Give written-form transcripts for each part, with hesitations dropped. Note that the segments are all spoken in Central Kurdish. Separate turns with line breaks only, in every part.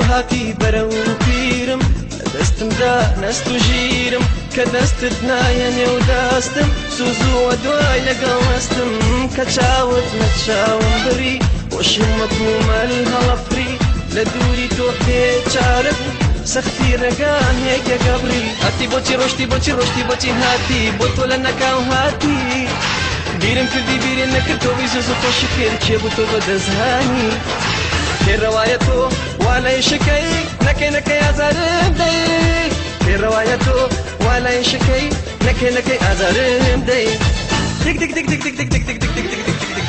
هاتی بەرە و پیرم دەستمدا نەست و ژیرم کە دەستت نایە نێو دەستم سوزووە دوای لەگەڵ هەستم کە چاوت نەچاوم بری وەشم مەکومەل هەڵەفری لە دووری تۆ بێچارە سەختی ڕێگان هێگە گەبری هاتی بۆچی ڕۆشتی بۆچی ڕۆشتی بۆچی هاتی بۆ تۆ لە نەکاو هاتی بیرم کردی بیرێن نەکرد تۆ ویزۆ خۆشی کرد کێ بوو تۆ بەدەستهانی پێڕەوایە تۆ وا لای شەکەی نەکەی نەکەی ئازارم دەی پێڕەوایە تۆ وا لای شەکەی نەکەی نەکەی ئازارم دەی دک دک دک دک دک دک دک دک دک دک دک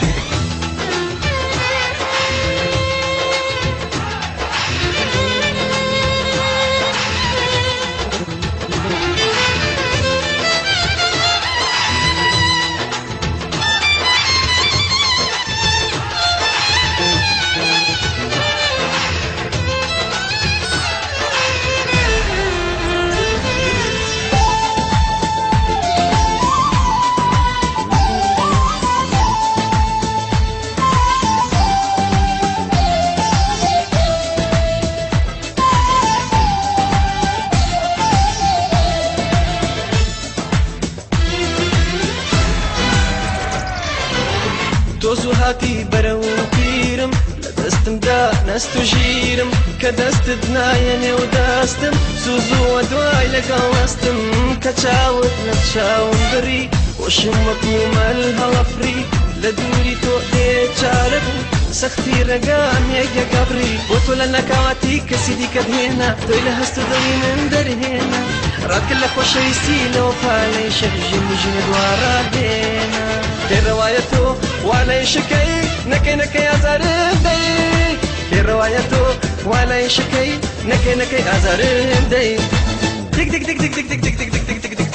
تۆزوو هاتی بەرە و پیرم لە دەستمدا نەست و ژیرم کە دەستت نایە نێو دەستم سوزووە دوای لەگەڵ هەستم کە چاوت نەچاوم بری وەشم وەکومەل هەڵەفری لە دووری تۆ بێچارە بوو سەختی ڕێگان هێگە گەبری بۆ تۆ لە نەکاواتی کەسی دیکەت هێنا تۆی لە هەست و دڵی من دەرهێنا ڕادکرد لە خۆشەویستی لە وەفالەی شەژن ژنە دوارادێنا پێڕەوایە تۆ وا لای شەکەی نەکەی نەکەی ئازارم دەی پێڕەوایە تۆ وا لای شەکەی نەکەی نەکەی ئازارم دەی دک دک دک دک دک دک دک دک دک دک